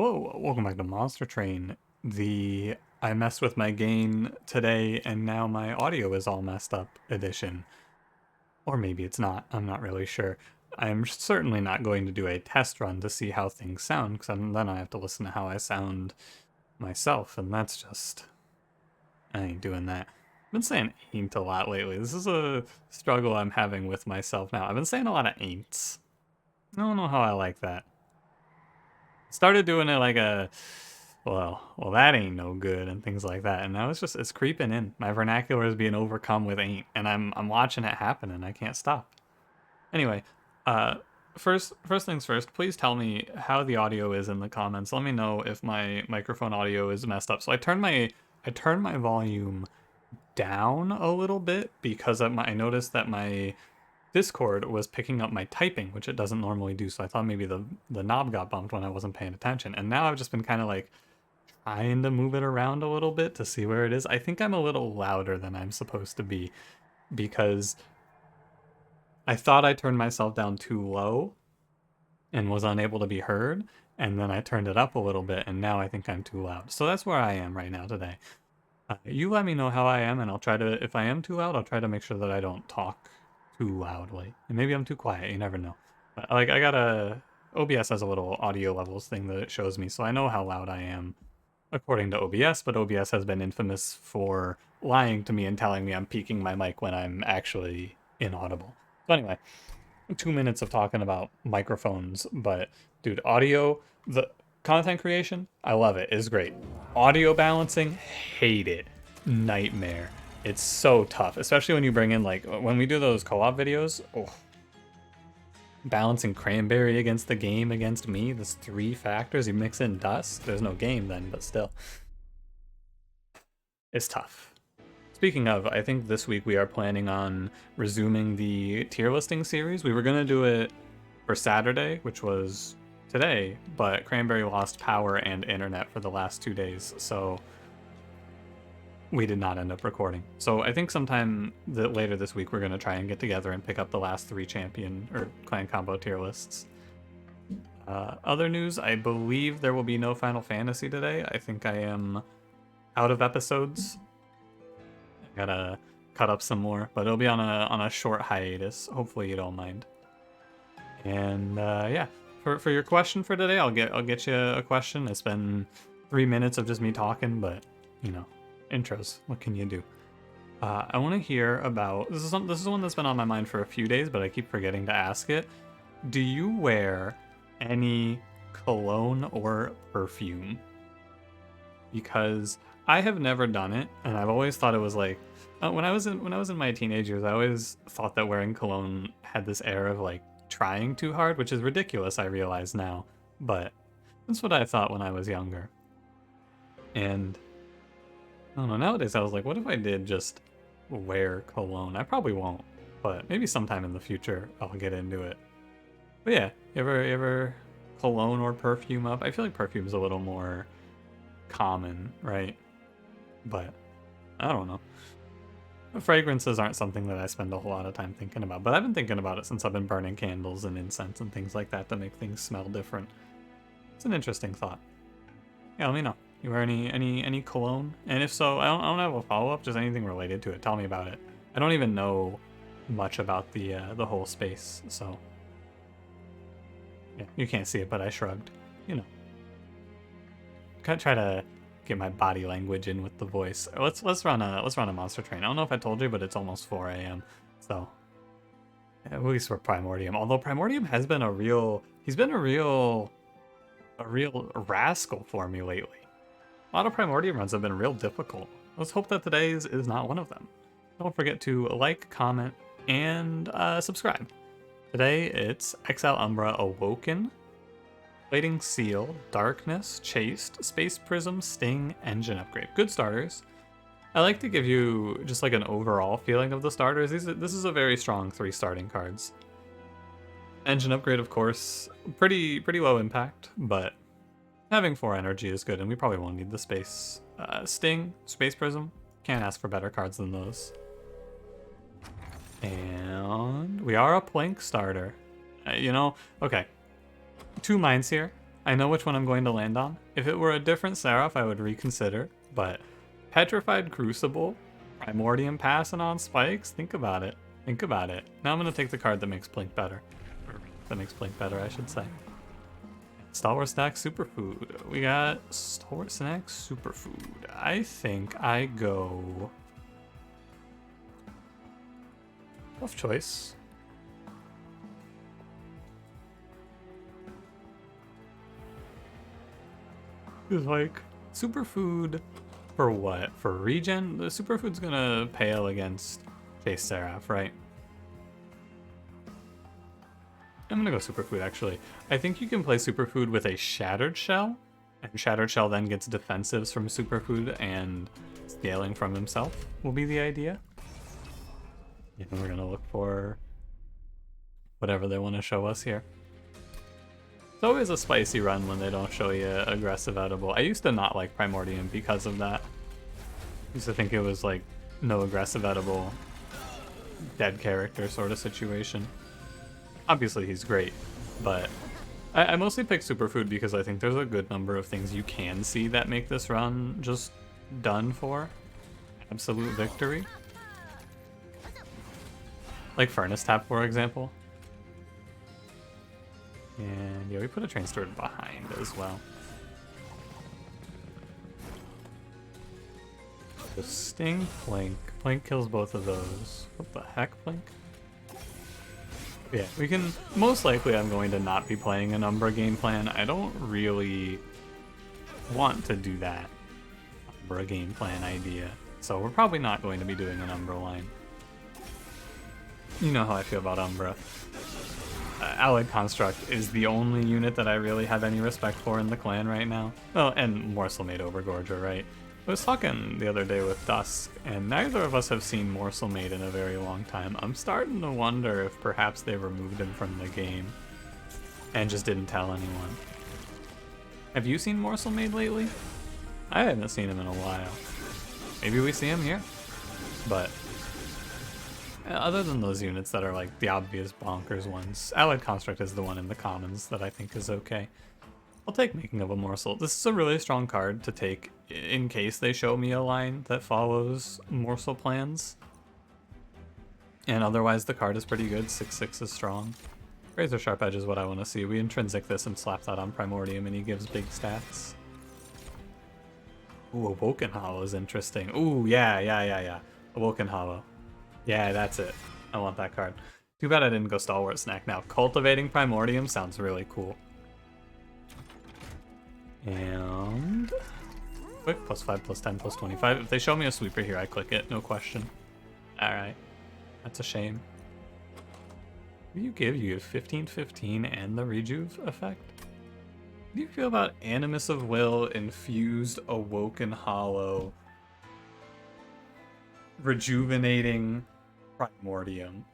Hello, welcome back to Monster Train. I messed with my gain today and now my audio is all messed up edition. Or maybe it's not, I'm not really sure. I'm certainly not going to do a test run to see how things sound, because then I have to listen to how I sound myself, and that's just... I ain't doing that. I've been saying ain't a lot lately. This is a struggle I'm having with myself now. I've been saying a lot of ain'ts. I don't know how I like that. Started doing it like a, well, that ain't no good and things like that. And now it's creeping in. My vernacular is being overcome with ain't, and I'm watching it happen, and I can't stop. Anyway, uh, first things first. Please tell me how the audio is in the comments. Let me know if my microphone audio is messed up. So I turned my volume down a little bit because I noticed that my Discord was picking up my typing, which it doesn't normally do, so I thought maybe the knob got bumped when I wasn't paying attention. And now I've just been kind of like trying to move it around a little bit to see where it is. I think I'm a little louder than I'm supposed to be because I thought I turned myself down too low and was unable to be heard, and then I turned it up a little bit, and now I think I'm too loud. So that's where I am right now today. You let me know how I am, and I'll try to, if I am too loud, I'll try to make sure that I don't talk too loudly. And maybe I'm too quiet, you never know. But like I got OBS has a little audio levels thing that it shows me, so I know how loud I am according to OBS, but OBS has been infamous for lying to me and telling me I'm peaking my mic when I'm actually inaudible. So anyway, 2 minutes of talking about microphones, but dude, audio, the content creation, I love it. It's great. Audio balancing, hate it. Nightmare. It's so tough, especially when you bring in, like, when we do those co-op videos, balancing Cranberry against the game against me, there's 3 factors, you mix in dust, there's no game then, but still. It's tough. Speaking of, I think this week we are planning on resuming the tier listing series. We were going to do it for Saturday, which was today, but Cranberry lost power and internet for the last 2 days, so we did not end up recording. So I think sometime later this week we're going to try and get together and pick up the last 3 champion or clan combo tier lists. Other news, I believe there will be no Final Fantasy today. I think I am out of episodes. I gotta cut up some more, but it'll be on a short hiatus. Hopefully you don't mind. And yeah, for your question for today, I'll get you a question. It's been 3 minutes of just me talking, but you know, intros. What can you do? I want to hear about this is one that's been on my mind for a few days, but I keep forgetting to ask it. Do you wear any cologne or perfume? Because I have never done it, and I've always thought it was like when I was in my teenage years, I always thought that wearing cologne had this air of like trying too hard, which is ridiculous. I realize now, but that's what I thought when I was younger. And I don't know. Nowadays, I was like, what if I did just wear cologne? I probably won't, but maybe sometime in the future I'll get into it. But yeah, you ever cologne or perfume up? I feel like perfume's a little more common, right? But I don't know. Fragrances aren't something that I spend a whole lot of time thinking about, but I've been thinking about it since I've been burning candles and incense and things like that to make things smell different. It's an interesting thought. Yeah, let me know. You wear any cologne? And if so, I don't have a follow-up, just anything related to it. Tell me about it. I don't even know much about the whole space, so yeah, you can't see it, but I shrugged. You know. Kind of try to get my body language in with the voice. Let's run a monster train. I don't know if I told you, but it's almost 4 a.m. So at least we're Primordium. Although Primordium has been he's been a real rascal for me lately. A lot of Primordium runs have been real difficult. Let's hope that today's is not one of them. Don't forget to like, comment, and subscribe. Today it's Exile Umbra Awoken, Plating Seal, Darkness, Chaste, Space Prism, Sting, Engine Upgrade. Good starters. I like to give you just like an overall feeling of the starters. This is a very strong 3 starting cards. Engine Upgrade, of course, pretty low impact, but having 4 energy is good, and we probably won't need the space. Sting, Space Prism, can't ask for better cards than those. And we are a Plank starter. You know, okay. 2 minds here. I know which one I'm going to land on. If it were a different Seraph, I would reconsider, but Petrified Crucible, Primordium passing on spikes, think about it. Think about it. Now I'm going to take the card that makes Blink better. Or that makes Blink better, I should say. Star Wars Snack Superfood. We got Star Wars Snack Superfood. I think I go... Tough choice. It's like, superfood for what? For regen? The superfood's gonna pale against Chase Seraph, right? I'm gonna go superfood, actually. I think you can play superfood with a Shattered Shell, and Shattered Shell then gets defensives from superfood, and scaling from himself will be the idea. And we're gonna look for whatever they want to show us here. It's always a spicy run when they don't show you aggressive edible. I used to not like Primordium because of that. I used to think it was like no aggressive edible, dead character sort of situation. Obviously he's great, but I mostly pick Superfood because I think there's a good number of things you can see that make this run just done for. Absolute victory. Like Furnace Tap, for example. And yeah, we put a Train Steward behind as well. The Sting, Blink. Blink kills both of those. What the heck, Blink? Yeah, we can... Most likely I'm going to not be playing an Umbra game plan. I don't really want to do that Umbra game plan idea. So we're probably not going to be doing an Umbra line. You know how I feel about Umbra. Allied Construct is the only unit that I really have any respect for in the clan right now. Well, and Morsel Made Overgorger, right? I was talking the other day with Dusk, and neither of us have seen Morsel Made in a very long time. I'm starting to wonder if perhaps they removed him from the game and just didn't tell anyone. Have you seen Morsel Made lately? I haven't seen him in a while. Maybe we see him here. But other than those units that are like the obvious bonkers ones, Allied Construct is the one in the commons that I think is okay. I'll take Making of a Morsel. This is a really strong card to take in case they show me a line that follows Morsel plans. And otherwise the card is pretty good. 6/6 is strong. Razor Sharp Edge is what I want to see. We intrinsic this and slap that on Primordium and he gives big stats. Ooh, Awoken Hollow is interesting. Ooh, yeah. Awoken Hollow. Yeah, that's it. I want that card. Too bad I didn't go Stalwart Snack now. Cultivating Primordium sounds really cool. And... Quick, +5, +10, +25. If they show me a sweeper here, I click it, no question. Alright. That's a shame. What do you give? You give 15/15 and the Rejuve effect? What do you feel about Animus of Will, Infused, Awoken Hollow, Rejuvenating Primordium?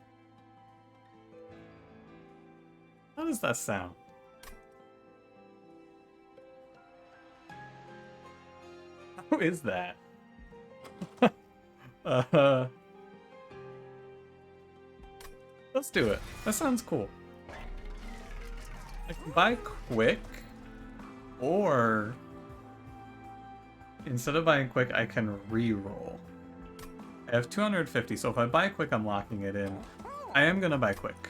How does that sound? How is that? Let's do it. That sounds cool. I can buy quick, or instead of buying quick, I can re-roll. I have 250, so if I buy quick, I'm locking it in. I am gonna buy quick.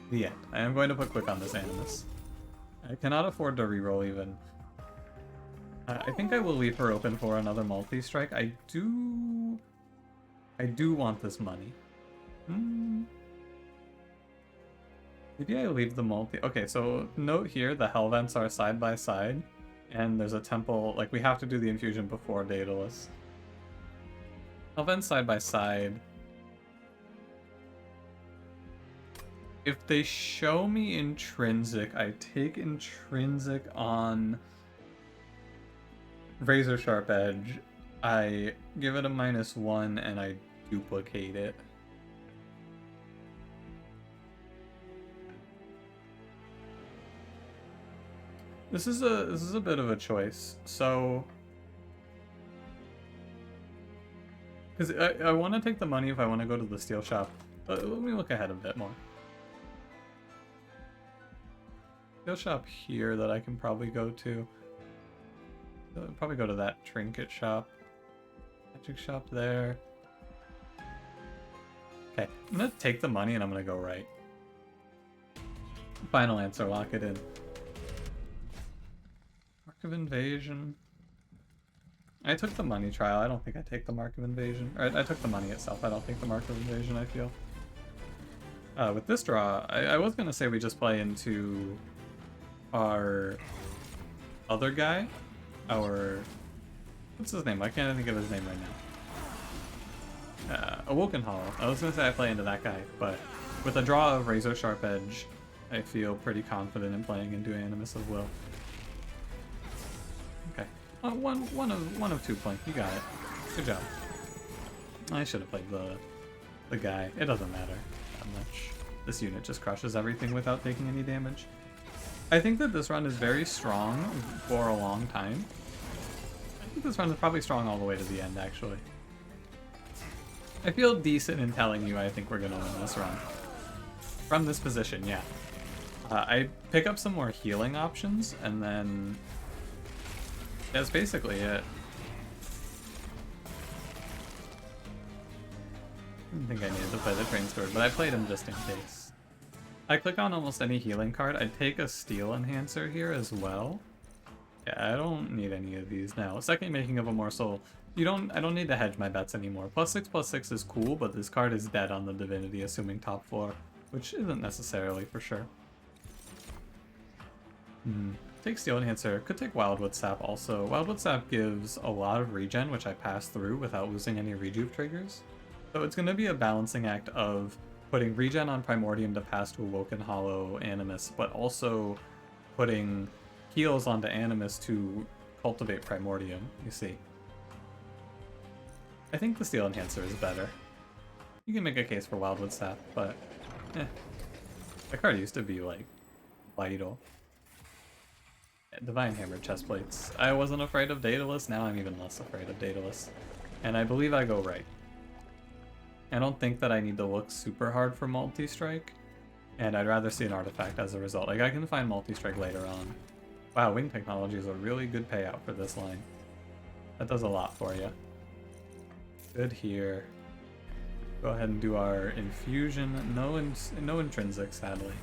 The end. I am going to put quick on this Animus. I cannot afford to re-roll even. I think I will leave her open for another multi-strike. I do want this money. Maybe I leave the multi... Okay, so note here, the Hell Vents are side by side, and there's a temple... Like, we have to do the infusion before Daedalus. Hell Vents side by side. If they show me intrinsic, I take intrinsic on Razor Sharp Edge. I give it a -1 and I duplicate it. This is a bit of a choice. So, because I want to take the money if I want to go to the steel shop. But let me look ahead a bit more. skill shop here that I can probably go to. I'll probably go to that trinket shop. Magic shop there. Okay, I'm gonna take the money and I'm gonna go right. Final answer, lock it in. Mark of Invasion. I took the money trial. I don't think I take the Mark of Invasion. Or I took the money itself. I don't think the Mark of Invasion, I feel. With this draw, I was going to say we just play into our other guy. Our... What's his name? I can't think of his name right now. Awoken Hollow. I was going to say I play into that guy, but with a draw of Razor Sharp Edge, I feel pretty confident in playing into Animus of Will. Okay. One of 2 points. You got it. Good job. I should have played the guy. It doesn't matter that much. This unit just crushes everything without taking any damage. I think that this run is very strong for a long time. I think this run is probably strong all the way to the end, actually. I feel decent in telling you I think we're going to win this run. From this position, yeah. I pick up some more healing options, and then that's basically it. I didn't think I needed to play the Train Sword, but I played him just in case. I click on almost any healing card. I take a Steel Enhancer here as well. Yeah, I don't need any of these now. Second Making of a Morsel. I don't need to hedge my bets anymore. +6/+6 is cool, but this card is dead on the Divinity, assuming top 4, which isn't necessarily for sure. Take Steel Enhancer. Could take Wildwood Sap also. Wildwood Sap gives a lot of regen, which I pass through without losing any rejuve triggers. So it's going to be a balancing act of putting regen on Primordium to pass to Awoken Hollow Animus, but also putting heals onto Animus to cultivate Primordium, you see. I think the Steel Enhancer is better. You can make a case for Wildwood Sap, but that card used to be, like, vital. Divine Hammer chestplates. I wasn't afraid of Daedalus, now I'm even less afraid of Daedalus. And I believe I go right. I don't think that I need to look super hard for multi-strike, and I'd rather see an artifact as a result. Like, I can find multi-strike later on. Wow, Wing Technology is a really good payout for this line. That does a lot for you. Good here. Go ahead and do our infusion. No intrinsic, sadly.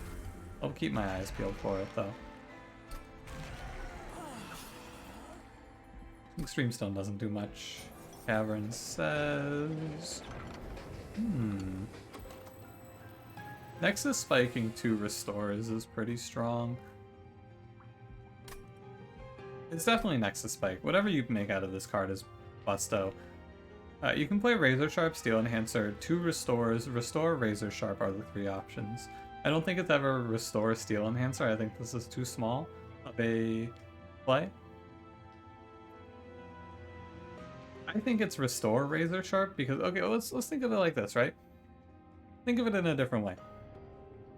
I'll keep my eyes peeled for it, though. Extreme Stone doesn't do much. Cavern says... Nexus spiking 2 restores is pretty strong. It's definitely Nexus Spike. Whatever you make out of this card is busto. You can play Razor Sharp, Steel Enhancer, 2 restores, restore, Razor Sharp are the 3 options. I don't think it's ever restore, Steel Enhancer. I think this is too small of a play. I think it's restore Razor Sharp because, okay, well, let's think of it like this, right? Think of it in a different way.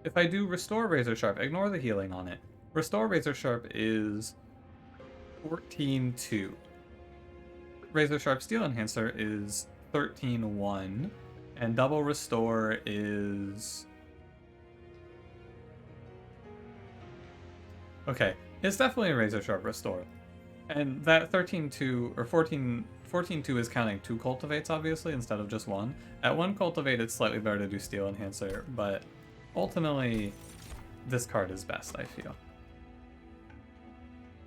If I do restore Razor Sharp, ignore the healing on it. Restore Razor Sharp is 14-2. Razor Sharp Steel Enhancer is 13-1. And double restore is... Okay, it's definitely a Razor Sharp restore. And that 13-2 or 14-2 is counting 2 cultivates, obviously, instead of just 1. At 1 cultivate, it's slightly better to do Steel Enhancer, but ultimately, this card is best, I feel.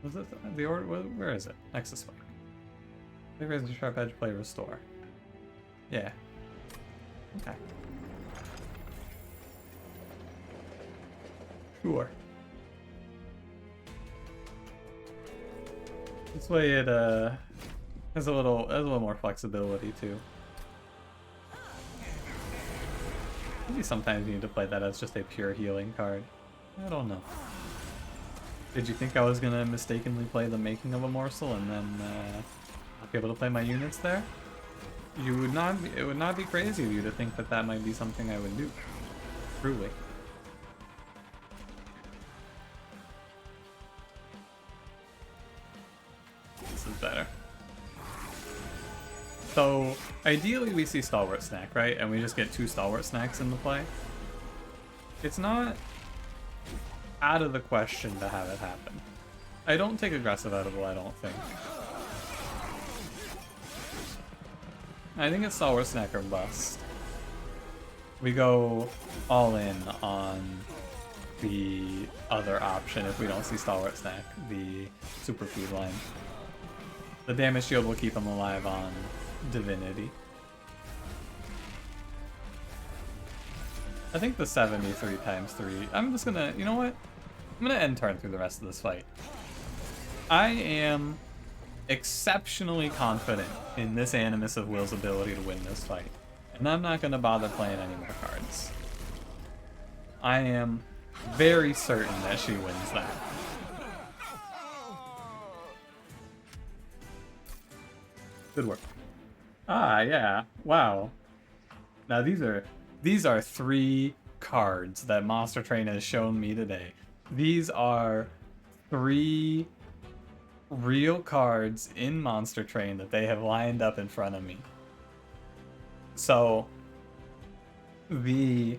Was it the order? Where is it? Nexus Spike. Play Razor Sharp Edge, play Restore. Yeah. Okay. Sure. This way it has a little more flexibility too. Maybe sometimes you need to play that as just a pure healing card. I don't know. Did you think I was gonna mistakenly play the Making of a Morsel and then not be able to play my units there? You would not. It would not be crazy of you to think that that might be something I would do. Truly. This is better. So, ideally we see Stalwart Snack, right? And we just get 2 Stalwart Snacks in the play. It's not out of the question to have it happen. I don't take aggressive edible, I don't think. I think it's Stalwart Snack or bust. We go all in on the other option if we don't see Stalwart Snack, the Superfood line. The damage shield will keep him alive on Divinity. I think the 73 times 3. I'm just gonna, you know what? I'm gonna end turn through the rest of this fight. I am exceptionally confident in this Animus of Will's ability to win this fight. And I'm not gonna bother playing any more cards. I am very certain that she wins that. Good work. Ah, yeah. Wow. Now these are 3 cards that monstertrain has shown me today. These are 3 real cards in monstertrain that they have lined up in front of me. So the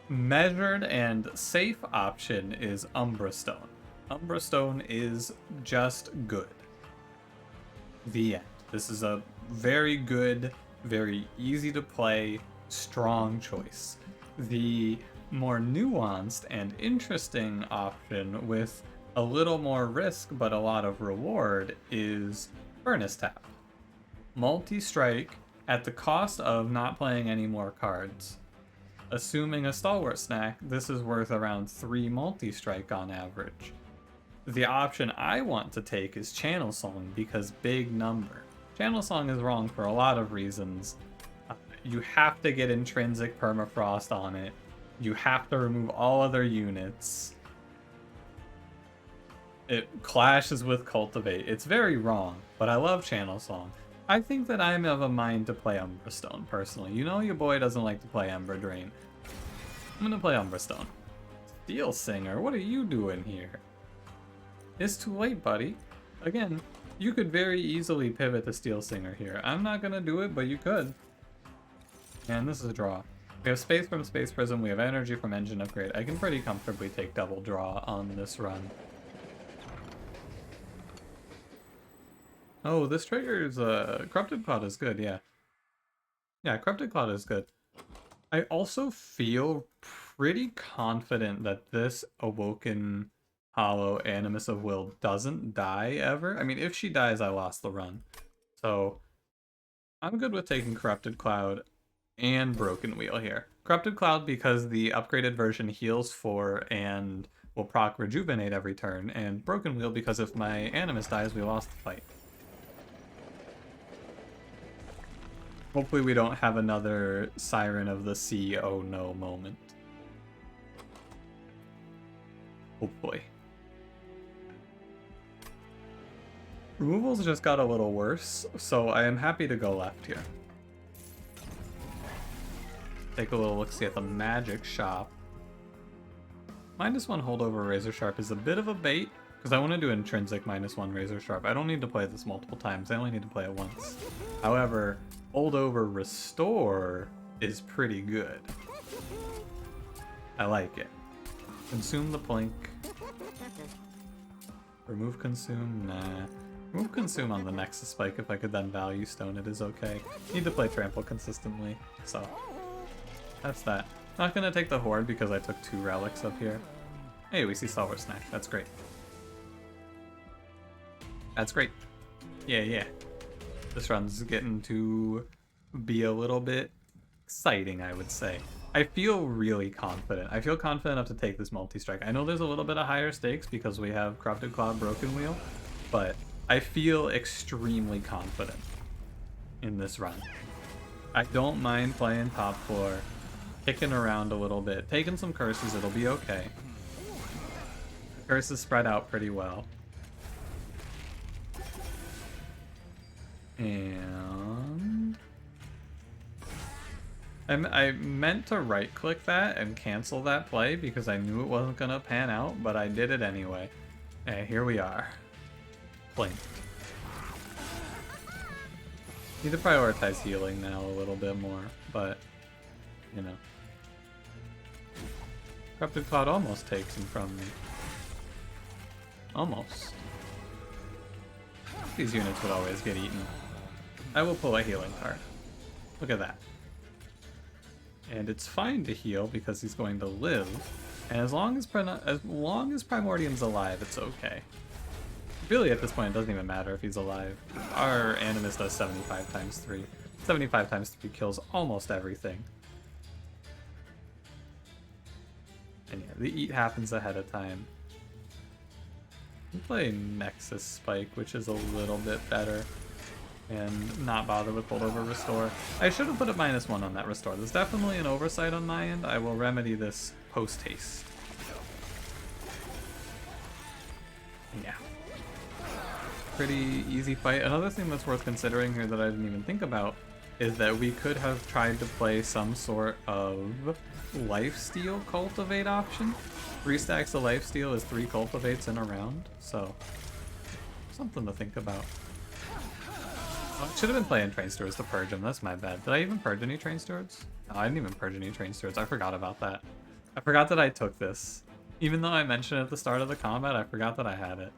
measured and safe option is Umbra Stone. Umbra Stone is just good. The end. This is a very good, very easy to play, strong choice. The more nuanced and interesting option with a little more risk but a lot of reward is Furnace Tap. Multi-strike at the cost of not playing any more cards. Assuming a Stalwart Snack, this is worth around 3 multi-strike on average. The option I want to take is Channel Song because big number. Channel Song is wrong for a lot of reasons. You have to get intrinsic permafrost on it. You have to remove all other units. It clashes with Cultivate. It's very wrong, but I love Channel Song. I think that I'm of a mind to play Umbra Stone, personally. You know your boy doesn't like to play Ember Drain. I'm gonna play Umbra Stone. Steel Singer, what are you doing here? It's too late, buddy. Again, you could very easily pivot to Steel Singer here. I'm not gonna do it, but you could. And this is a draw. We have space from Space Prism, we have energy from Engine Upgrade. I can pretty comfortably take double draw on this run. Oh, this triggers Corrupted Cloud is good, yeah. Yeah, Corrupted Cloud is good. I also feel pretty confident that this Awoken Hollow Animus of Will doesn't die ever. I mean, if she dies, I lost the run. So, I'm good with taking Corrupted Cloud and Broken Wheel here. Corrupted Cloud because the upgraded version heals 4 and will proc Rejuvenate every turn, and Broken Wheel because if my Animus dies, we lost the fight. Hopefully we don't have another Siren of the Sea oh no moment. Hopefully. Removals just got a little worse, so I am happy to go left here. Take a little look-see at the magic shop. -1 holdover Razor Sharp is a bit of a bait, because I want to do intrinsic -1 Razor Sharp. I don't need to play this multiple times, I only need to play it once. However, holdover Restore is pretty good. I like it. Consume the Plink. Remove Consume? Nah. Remove Consume on the Nexus Spike if I could then Value Stone it is okay. Need to play Trample consistently, so that's that. Not gonna take the Horde because I took 2 relics up here. Hey, we see Stalwart Snack. That's great. That's great. Yeah, yeah. This run's getting to be a little bit exciting, I would say. I feel really confident. I feel confident enough to take this multi-strike. I know there's a little bit of higher stakes because we have Corrupted Cloud, Broken Wheel, but I feel extremely confident in this run. I don't mind playing top floor, kicking around a little bit, taking some curses, it'll be okay. The curses spread out pretty well. And I meant to right-click that and cancel that play because I knew it wasn't gonna pan out, but I did it anyway. And here we are. Blink. Need to prioritize healing now a little bit more, but you know. Corrupted Cloud almost takes him from me. Almost. These units would always get eaten. I will pull a healing card. Look at that. And it's fine to heal because he's going to live. And as long as Primordium's alive, it's okay. Really, at this point, it doesn't even matter if he's alive. Our Animus does 75 times 3. 75 times 3 kills almost everything. And yeah, the eat happens ahead of time. We play Nexus Spike, which is a little bit better. And not bother with holdover restore. I should have put a -1 on that restore. There's definitely an oversight on my end. I will remedy this post-haste. Yeah. Pretty easy fight. Another thing that's worth considering here that I didn't even think about is that we could have tried to play some sort of lifesteal cultivate option. 3 stacks of lifesteal is 3 cultivates in a round, so something to think about. Oh, I should have been playing Train Stewards to purge them, that's my bad. Did I even purge any Train Stewards? No, I didn't even purge any Train Stewards, I forgot about that. I forgot that I took this. Even though I mentioned it at the start of the combat, I forgot that I had it.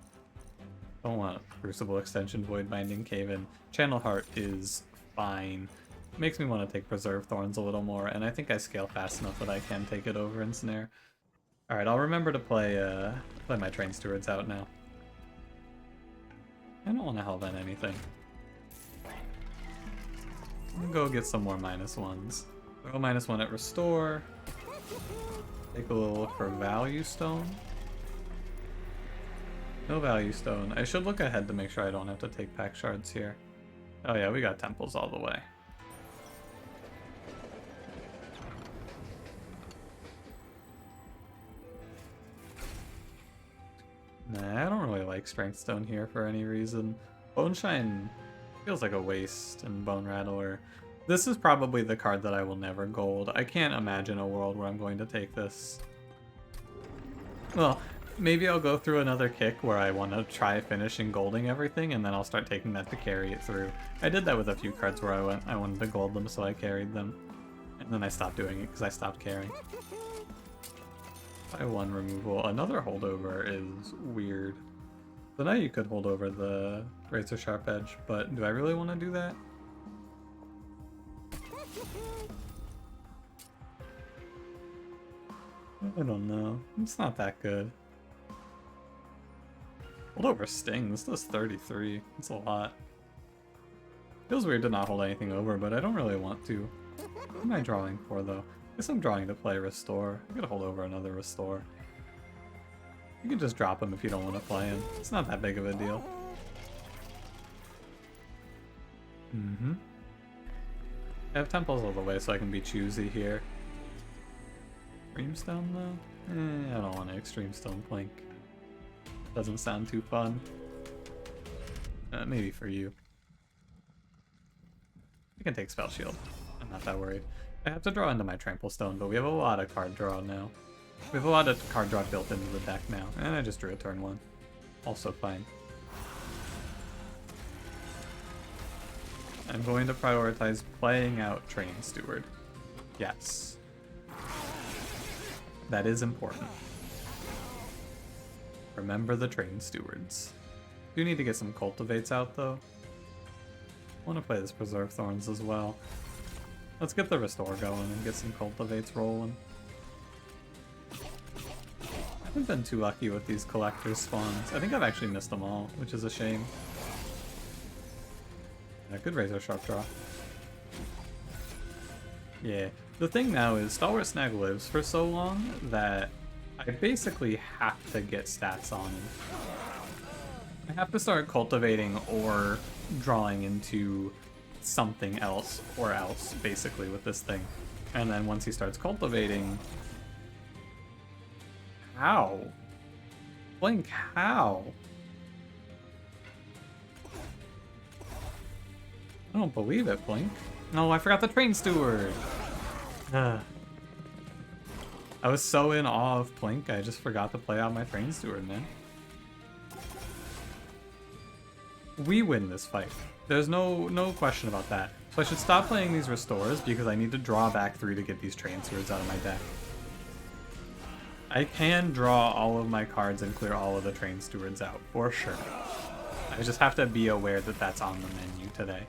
Don't want Crucible Extension, Void Binding, Cave-In. Channel Heart is fine. Makes me want to take Preserve Thorns a little more, and I think I scale fast enough that I can take it over and Snare. Alright, I'll remember to play my Train Stewards out now. I don't want to Hellbent anything. I'm gonna go get some more -1s. Throw -1 at Restore. Take a little look for Value Stone. No Value Stone. I should look ahead to make sure I don't have to take Pack Shards here. Oh yeah, we got Temples all the way. Nah, I don't really like Strength Stone here for any reason. Bone Shine feels like a waste, and Bone Rattler. This is probably the card that I will never gold. I can't imagine a world where I'm going to take this. Well, maybe I'll go through another kick where I want to try finishing golding everything, and then I'll start taking that to carry it through. I did that with a few cards where I wanted to gold them, so I carried them. And then I stopped doing it because I stopped caring. By 1 removal. Another holdover is weird. So now you could hold over the Razor Sharp Edge, but do I really want to do that? I don't know. It's not that good. Holdover Sting. This does 33. It's a lot. Feels weird to not hold anything over, but I don't really want to. What am I drawing for, though? I guess I'm drawing to play Restore. I'm gonna hold over another Restore. You can just drop him if you don't want to play him. It's not that big of a deal. I have Temples all the way so I can be choosy here. Extreme Stone, though? I don't want to Extreme Stone Plink. Doesn't sound too fun. Maybe for you. I can take Spell Shield. I'm not that worried. I have to draw into my Trample Stone, but we have a lot of card draw now. We have a lot of card draw built into the deck now, and I just drew a turn 1. Also fine. I'm going to prioritize playing out Train Steward. Yes. That is important. Remember the Train Stewards. Do need to get some Cultivates out, though. I want to play this Preserve Thorns as well. Let's get the Restore going and get some Cultivates rolling. I haven't been too lucky with these Collector's spawns. I think I've actually missed them all, which is a shame. Yeah, good Razor Sharp draw. Yeah, the thing now is Stalwart Snag lives for so long that I basically have to get stats on him. I have to start cultivating or drawing into something else or else, basically, with this thing. And then once he starts cultivating... How? Blink, how? I don't believe it, Blink. No, I forgot the Train Steward! I was so in awe of Plink, I just forgot to play out my Train Steward, man. We win this fight. There's no question about that. So I should stop playing these Restores because I need to draw back 3 to get these Train Stewards out of my deck. I can draw all of my cards and clear all of the train stewards out, for sure. I just have to be aware that that's on the menu today.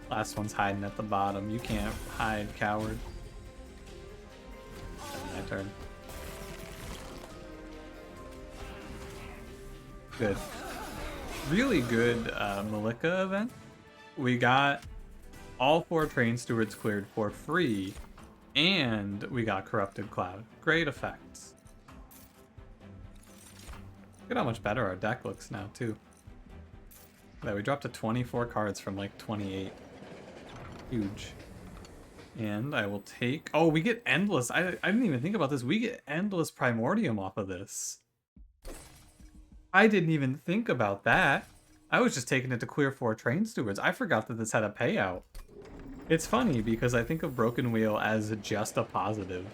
Last one's hiding at the bottom. You can't hide, coward. My turn. Good. Really good Malika event. We got all 4 train stewards cleared for free, and we got Corrupted Cloud. Great effects. Look at how much better our deck looks now, too. Yeah, we dropped to 24 cards from like 28. Huge. And I will take... Oh, we get Endless. I didn't even think about this. We get Endless Primordium off of this. I didn't even think about that. I was just taking it to clear 4 train stewards. I forgot that this had a payout. It's funny because I think of Broken Wheel as just a positive.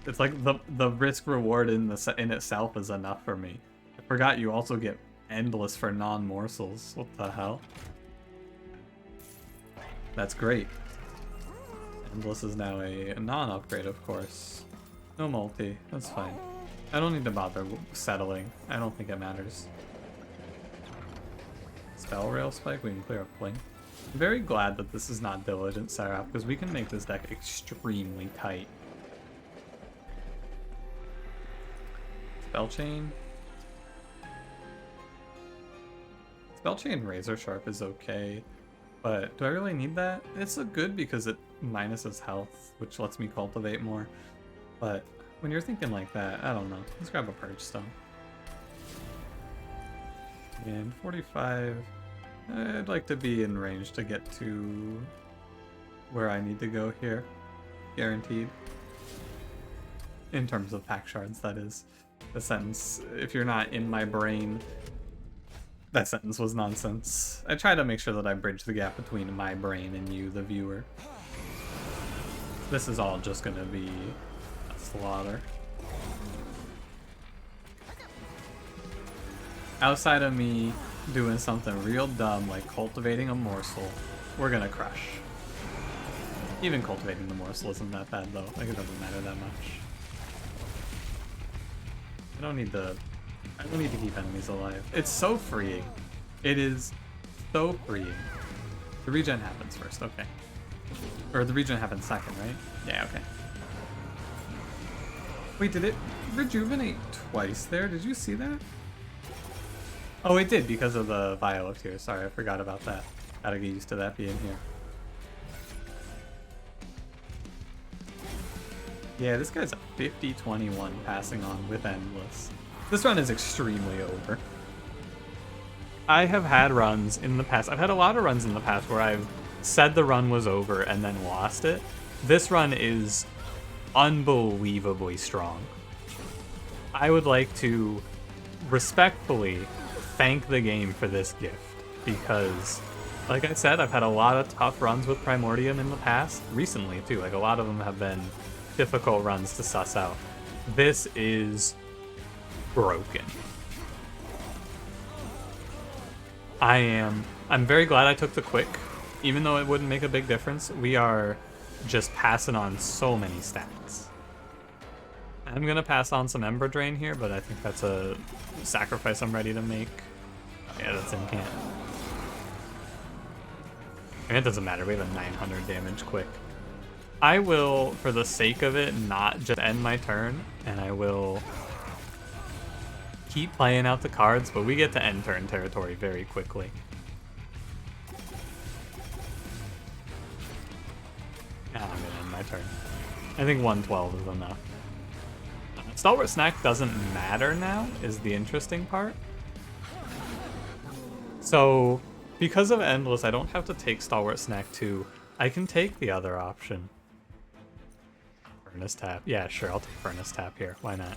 It's like the risk reward in itself is enough for me. I forgot you also get Endless for non-morsels. What the hell? That's great. Endless is now a non-upgrade, of course. No multi. That's fine. I don't need to bother settling. I don't think it matters. Spell Rail Spike, we can clear up Blink. I'm very glad that this is not Diligent Seraph, because we can make this deck extremely tight. Spell Chain. Spell Chain Razor Sharp is okay, but do I really need that? It's a good because it minuses health, which lets me cultivate more. But when you're thinking like that, I don't know. Let's grab a Purge Stone. And 45. I'd like to be in range to get to where I need to go here. Guaranteed. In terms of pack shards, that is. The sentence, if you're not in my brain, that sentence was nonsense. I try to make sure that I bridge the gap between my brain and you, the viewer. This is all just gonna be a slaughter. Outside of me doing something real dumb like cultivating a morsel, we're gonna crush. Even cultivating the morsel isn't that bad though. Like it doesn't matter that much. I don't need to keep enemies alive. It's so freeing. It is so freeing. The regen happens first, okay. Or the regen happens second, right? Yeah, okay. Wait, did it rejuvenate twice there? Did you see that? Oh, it did because of the vial of tears. Sorry, I forgot about that. Gotta get used to that being here. Yeah, this guy's a 50-21 passing on with Endless. This run is extremely over. I have had runs in the past. I've had a lot of runs in the past where I've said the run was over and then lost it. This run is unbelievably strong. I would like to respectfully thank the game for this gift because, like I said, I've had a lot of tough runs with Primordium in the past, recently too. Like a lot of them have been difficult runs to suss out. This is broken. I'm very glad I took the quick, even though it wouldn't make a big difference. We are just passing on so many stats. I'm gonna pass on some Ember Drain here, but I think that's a sacrifice I'm ready to make. Oh, yeah, that's in camp. I mean, it doesn't matter, we have a 900 damage quick. I will, for the sake of it, not just end my turn, and I will keep playing out the cards, but we get to end turn territory very quickly. I'm gonna end my turn. I think 112 is enough. Stalwart Snack doesn't matter now, is the interesting part. So, because of Endless, I don't have to take Stalwart Snack 2. I can take the other option. Furnace Tap. Yeah, sure, I'll take Furnace Tap here. Why not?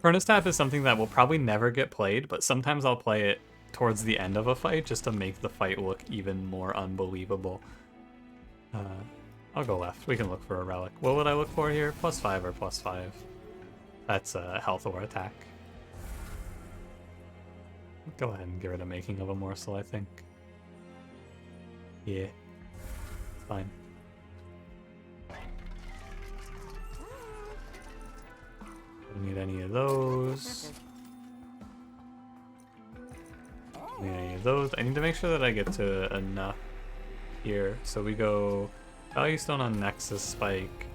Furnace Tap is something that will probably never get played, but sometimes I'll play it towards the end of a fight just to make the fight look even more unbelievable. I'll go left. We can look for a relic. What would I look for here? +5 or +5? That's health or attack. Go ahead and give it a making of a morsel, I think. Yeah. Fine. Don't need any of those. Don't need any of those. I need to make sure that I get to enough here. So we go Value Stone on Nexus Spike.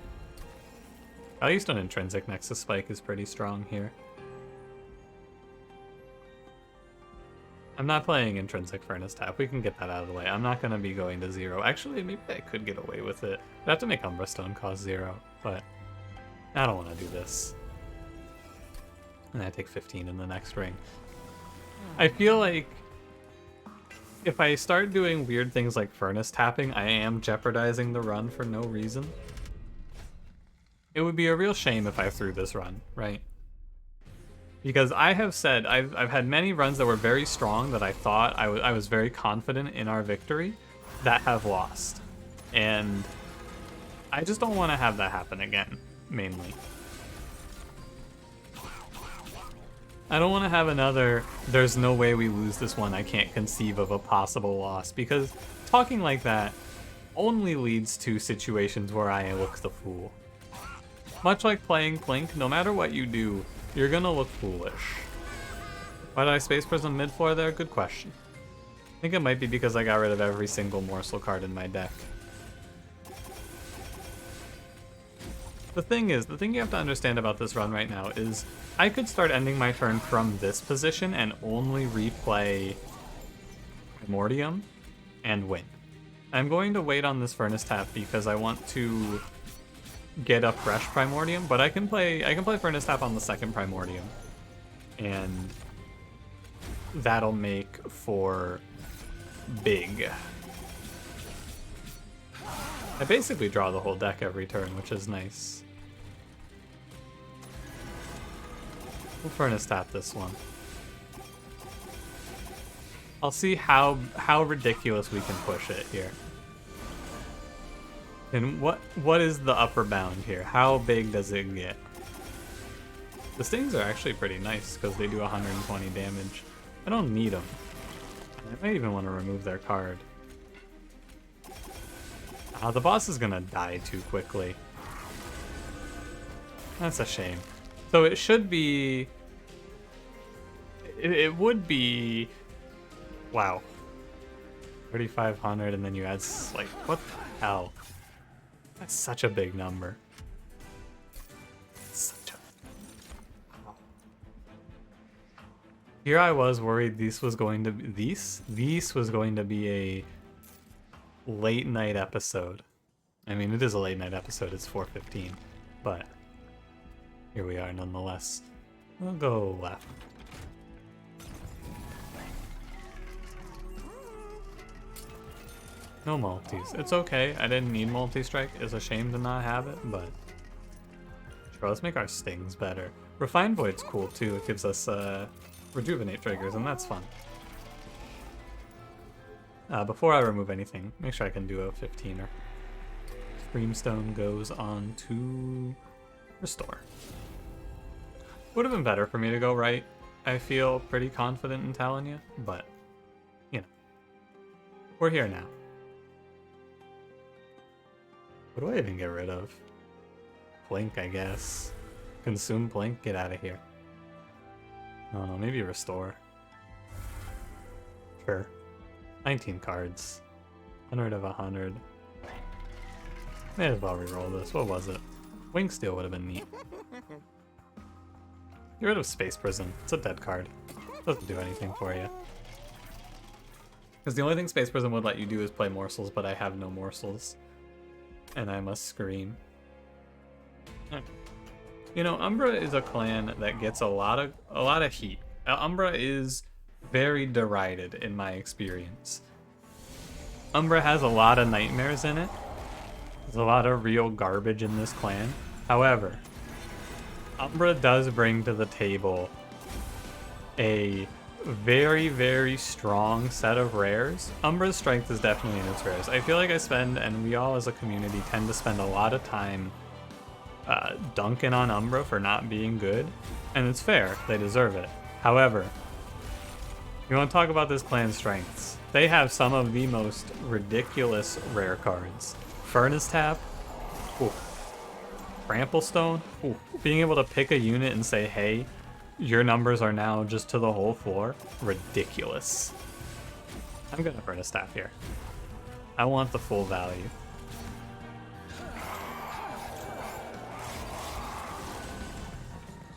Value Stone Intrinsic Nexus Spike is pretty strong here. I'm not playing Intrinsic Furnace Tap. We can get that out of the way. I'm not going to be going to 0. Actually, maybe I could get away with it. I have to make Umbra Stone cost 0, but I don't want to do this. And I take 15 in the next ring. I feel like if I start doing weird things like Furnace Tapping, I am jeopardizing the run for no reason. It would be a real shame if I threw this run, right? Because I have said, I've had many runs that were very strong that I thought I was very confident in our victory that have lost. And I just don't want to have that happen again, mainly. I don't want to have another, there's no way we lose this one, I can't conceive of a possible loss, because talking like that only leads to situations where I look the fool. Much like playing Plink, no matter what you do, you're gonna look foolish. Why did I Space Prism mid-floor there? Good question. I think it might be because I got rid of every single morsel card in my deck. The thing you have to understand about this run right now is I could start ending my turn from this position and only replay Primordium and win. I'm going to wait on this Furnace Tap because I want to get a fresh Primordium, but I can play Furnace Tap on the second Primordium, and that'll make for big. I basically draw the whole deck every turn, which is nice. We'll Furnace Tap this one. I'll see how ridiculous we can push it here. And what is the upper bound here? How big does it get? The stings are actually pretty nice because they do 120 damage. I don't need them. I might even want to remove their card. The boss is gonna die too quickly. That's a shame. So it should be... It would be... Wow. 3,500 and then you add... Like, what the hell? That's such a big number. Here I was worried this was going to be... This was going to be a late night episode. I mean, it is a late night episode. It's 4:15, but here we are nonetheless. We'll go left. No multis. It's okay. I didn't need multi-strike. It's a shame to not have it, but sure, let's make our stings better. Refine Void's cool too. It gives us rejuvenate triggers, and that's fun. Before I remove anything, make sure I can do a 15er. Screamstone goes on to restore. Would have been better for me to go right. I feel pretty confident in telling you, but you know, we're here now. What do I even get rid of? Plink, I guess. Consume Plink, get out of here. I don't know, maybe restore. Sure. 19 cards. 100 of 100. May as well reroll this. What was it? Wing Steel would have been neat. Get rid of Space Prison. It's a dead card. Doesn't do anything for you. Because the only thing Space Prison would let you do is play morsels, but I have no morsels. And I must scream. You know, Umbra is a clan that gets a lot of heat. Umbra is very derided in my experience. Umbra has a lot of nightmares in it. There's a lot of real garbage in this clan. However, Umbra does bring to the table a very, very strong set of rares. Umbra's strength is definitely in its rares. I feel like I spend, and we all as a community tend to spend a lot of time dunking on Umbra for not being good, and it's fair, they deserve it. However, you want to talk about this clan's strengths. They have some of the most ridiculous rare cards. Furnace Tap, ooh. Trample Stone. Ooh, being able to pick a unit and say, hey, your numbers are now just to the whole floor. Ridiculous. I'm gonna burn a staff here. I want the full value.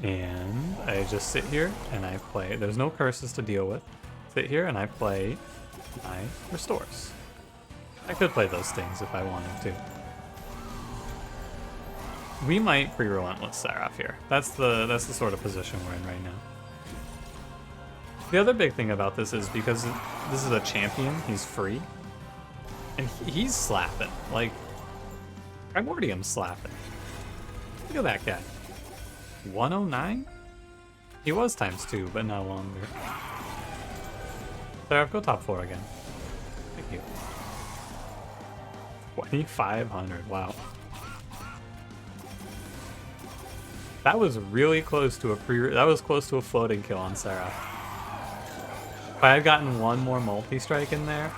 And I just sit here and I play. There's no curses to deal with. Sit here and I play my restores. I could play those things if I wanted to. We might pre-relentless Seraph here. That's the sort of position we're in right now. The other big thing about this is because this is a champion, he's free. And he's slapping. Like, Primordium's slapping. Look at that guy. 109? He was ×2, but no longer. Seraph, go top 4 again. Thank you. 2,500, wow. That was really close to that was close to a floating kill on Seraph. If I had gotten one more multi-strike in there,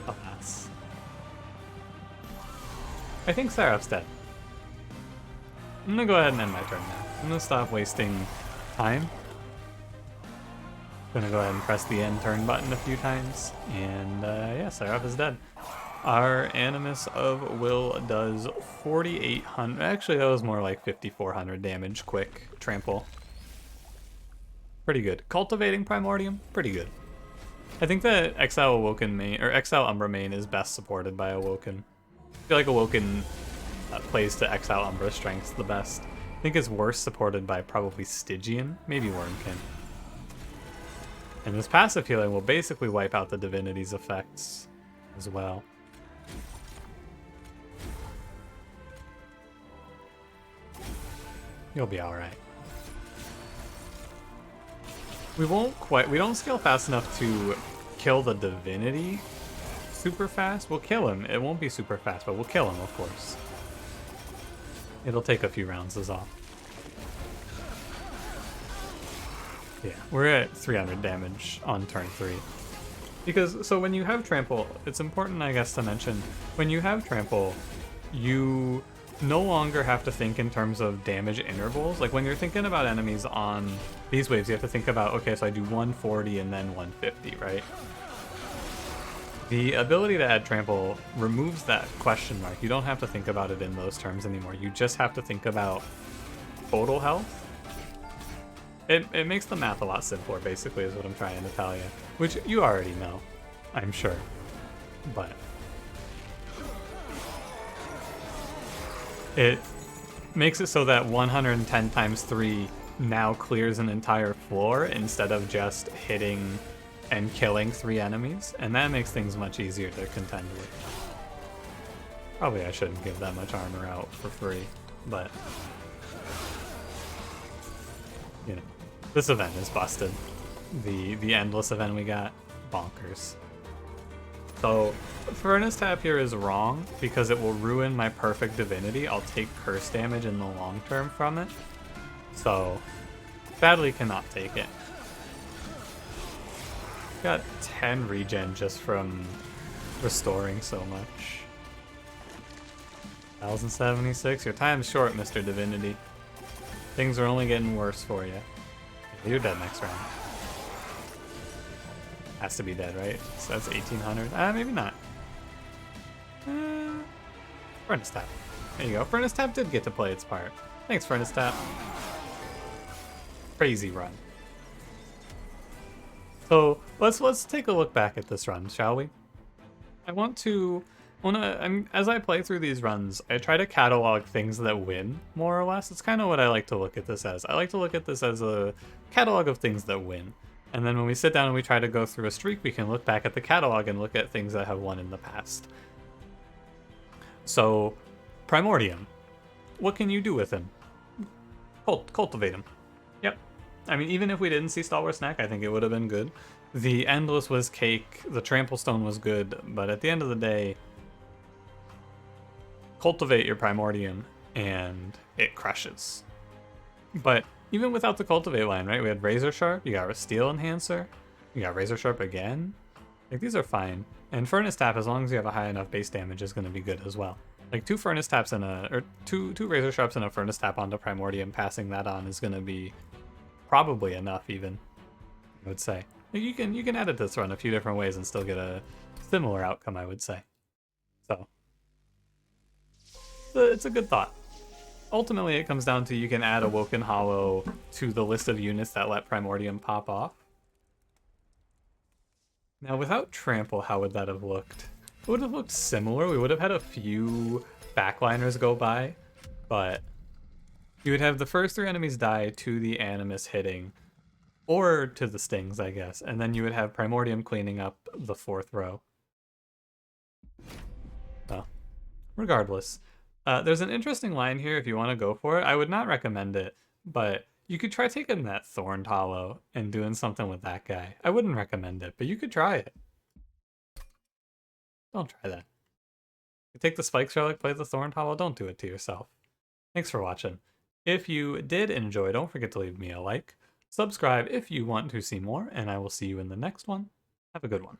alas. I think Seraph's dead. I'm gonna go ahead and end my turn now. I'm gonna stop wasting time. Gonna go ahead and press the end turn button a few times, and yeah, Seraph is dead. Our Animus of Will does 4,800. Actually, that was more like 5,400 damage. Quick trample. Pretty good. Cultivating Primordium, pretty good. I think that Exile Awoken main or Exile Umbra main is best supported by Awoken. I feel like Awoken plays to Exile Umbra strengths the best. I think it's worse supported by probably Stygian, maybe Wormkin. And this passive healing will basically wipe out the Divinity's effects as well. You'll be alright. We don't scale fast enough to kill the Divinity super fast. We'll kill him. It won't be super fast, but we'll kill him, of course. It'll take a few rounds is all. Yeah, we're at 300 damage on turn 3. Because, so when you have trample, it's important, I guess, to mention, when you have trample, you no longer have to think in terms of damage intervals. Like when you're thinking about enemies on these waves, you have to think about, okay, so I do 140 and then 150, right? The ability to add trample removes that question mark. You don't have to think about it in those terms anymore. You just have to think about total health. It makes the math a lot simpler, basically, is what I'm trying to tell you. Which you already know, I'm sure. But it makes it so that 110 times 3 now clears an entire floor instead of just hitting and killing 3 enemies, and that makes things much easier to contend with. Probably I shouldn't give that much armor out for free, but you know, this event is busted. The endless event we got, bonkers. So Furnace Tap here is wrong because it will ruin my perfect Divinity. I'll take curse damage in the long term from it. So sadly cannot take it. Got 10 regen just from restoring so much. 1076, your time's short, Mr. Divinity. Things are only getting worse for you. You're dead next round. Has to be dead, right? So that's 1800. Maybe not. Furnace Tap. There you go. Furnace Tap did get to play its part. Thanks, Furnace Tap. Crazy run. So let's take a look back at this run, shall we? As I play through these runs, I try to catalog things that win, more or less. It's kind of what I like to look at this as. I like to look at this as a catalog of things that win. And then when we sit down and we try to go through a streak, we can look back at the catalog and look at things that have won in the past. So, Primordium. What can you do with him? Cultivate him. Yep. I mean, even if we didn't see Stalwart Snack, I think it would have been good. The Endless was cake, the Trample Stone was good, but at the end of the day, cultivate your Primordium, and it crushes. But even without the Cultivate line, right? We had Razor Sharp, you got Steel Enhancer, you got Razor Sharp again. Like, these are fine. And Furnace Tap, as long as you have a high enough base damage, is going to be good as well. Like two furnace taps and two razor sharps and a furnace tap onto Primordium, passing that on is gonna be probably enough even, I would say. Like you can edit this run a few different ways and still get a similar outcome, I would say. So it's a good thought. Ultimately, it comes down to you can add Awoken Hollow to the list of units that let Primordium pop off. Now, without Trample, how would that have looked? It would have looked similar. We would have had a few backliners go by, but you would have the first 3 enemies die to the Animus hitting, or to the stings, I guess, and then you would have Primordium cleaning up the 4th row. Well, regardless. There's an interesting line here if you want to go for it. I would not recommend it, but you could try taking that Thorned Hollow and doing something with that guy. I wouldn't recommend it, but you could try it. Don't try that. You take the Spikes Relic, play the Thorned Hollow, don't do it to yourself. Thanks for watching. If you did enjoy, don't forget to leave me a like. Subscribe if you want to see more, and I will see you in the next one. Have a good one.